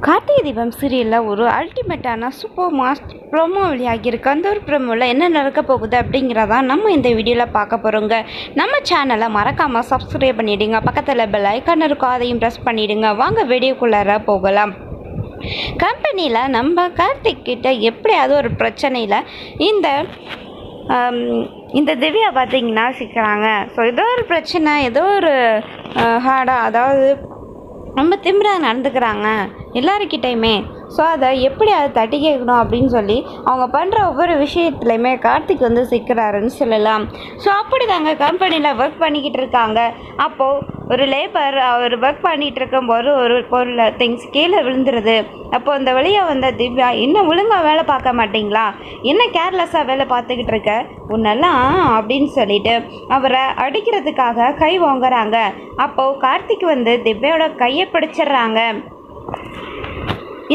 கார்த்திகை தீபம் சீரியலில் ஒரு அல்டிமேட்டான super mass promo வெளியாகியிருக்கு. அந்த ஒரு ப்ரோமோவில் என்ன நடக்க போகுது அப்படிங்கிறதான் நம்ம இந்த வீடியோவில் பார்க்க போகிறோங்க. நம்ம சேனலை மறக்காமல் சப்ஸ்கிரைப் பண்ணிவிடுங்க. பக்கத்தில் பெல் ஐக்கான் இருக்கும், அதையும் ப்ரெஸ் பண்ணிவிடுங்க. வாங்க வீடியோக்குள்ளார போகலாம். கம்பெனியில் நம்ம கார்த்திக் கிட்ட எப்படியாவது ஒரு பிரச்சனையில் இந்த திவ்யா பார்த்திங்கன்னா சிக்கிறாங்க. ஸோ ஏதோ ஒரு பிரச்சனை, ஏதோ ஒரு ஹார்டாக, அதாவது ரொம்ப திமிராக நடந்துக்கிறாங்க எல்லாருக்கிட்டையுமே. ஸோ அதை எப்படி அதை தட்டி கேட்கணும் அப்படின்னு சொல்லி அவங்க பண்ணுற ஒவ்வொரு விஷயத்துலையுமே கார்த்திக் சிக்கிறாருன்னு சொல்லலாம். ஸோ அப்படி தாங்க கம்பெனியில் ஒர்க் பண்ணிக்கிட்டு இருக்காங்க. அப்போது ஒரு லேபர் அவர் ஒர்க் பண்ணிகிட்டு இருக்கும்போது ஒரு பொருள் திங்ஸ் கீழே விழுந்துருது. அப்போது அந்த வழியாக வந்த திவ்யா, இன்னும் ஒழுங்காக வேலை பார்க்க மாட்டிங்களா, என்ன கேர்லெஸ்ஸாக வேலை பார்த்துக்கிட்டு இருக்க உன்னெல்லாம் அப்படின்னு சொல்லிட்டு அவரை அடிக்கிறதுக்காக கை வாங்குறாங்க. அப்போது கார்த்திக் திவ்யாவோட கையை பிடிச்சிடுறாங்க.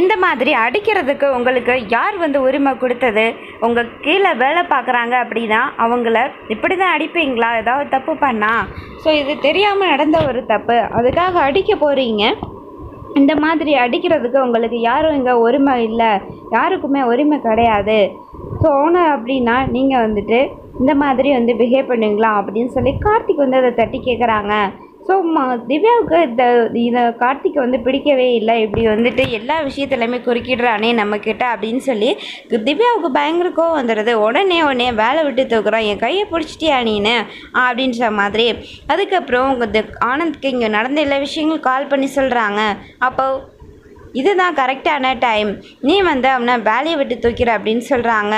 இந்த மாதிரி அடிக்கிறதுக்கு உங்களுக்கு யார் உரிமை கொடுத்தது? உங்கள் கீழே வேலை பார்க்குறாங்க அப்படின்னா அவங்கள இப்படி தான் அடிப்பீங்களா ஏதாவது தப்பு பண்ணால்? ஸோ இது தெரியாமல் நடந்த ஒரு தப்பு, அதுக்காக அடிக்க போகிறீங்க. இந்த மாதிரி அடிக்கிறதுக்கு உங்களுக்கு யாரும் இங்கே உரிமை இல்லை, யாருக்குமே உரிமை கிடையாது. ஸோ ஓனர் அப்படின்னா நீங்கள் இந்த மாதிரி பிஹேவ் பண்ணுவீங்களா அப்படின்னு சொல்லி கார்த்திக் அதை தட்டி கேட்குறாங்க. ஸோ திவ்யாவுக்கு இதை கார்த்திக் பிடிக்கவே இல்லை. இப்படி எல்லா விஷயத்துலையுமே குறுக்கிடுறானே நம்மக்கிட்ட அப்படின்னு சொல்லி திவ்யாவுக்கு பயங்கர கோவம் வந்துடுது. உடனே வேலை விட்டு தூக்குறான், என் கையை பிடிச்சிட்டியா நீனு அப்படின்ற மாதிரி. அதுக்கப்புறம் ஆனந்த்க்கு இங்கே நடந்த எல்லா விஷயங்களும் கால் பண்ணி சொல்கிறாங்க. அப்போது இதுதான் கரெக்டான டைம், நீ அவனை வேலையை விட்டு தூக்கிற அப்படின்னு சொல்கிறாங்க.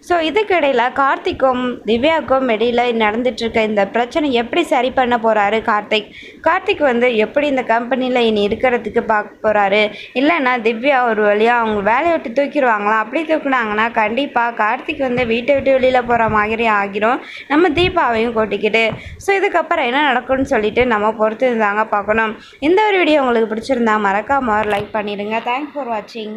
ஸோ இதுக்கிடையில் கார்த்திக்கும் திவ்யாவுக்கும் இடையில் நடந்துட்டுருக்க இந்த பிரச்சனை எப்படி சரி பண்ண போகிறாரு கார்த்திக் எப்படி இந்த கம்பெனியில் இனி இருக்கிறதுக்கு பார்க்க போகிறாரு? இல்லைன்னா திவ்யா ஒரு வழியாக அவங்க வேலையை விட்டு தூக்கிடுவாங்களா? அப்படி தூக்குனாங்கன்னா கண்டிப்பாக கார்த்திக் வீட்டை விட்டு வெளியில் போகிற மாதிரி ஆகிரும், நம்ம தீபாவையும் கூட்டிக்கிட்டு. ஸோ இதுக்கப்புறம் என்ன நடக்கும்னு சொல்லிட்டு நம்ம பொறுத்து இருந்தாங்க பார்க்கணும். இந்த ஒரு வீடியோ உங்களுக்கு பிடிச்சிருந்தா மறக்காம லைக் பண்ணிடுங்க. தேங்க்ஸ் ஃபார் வாட்சிங்.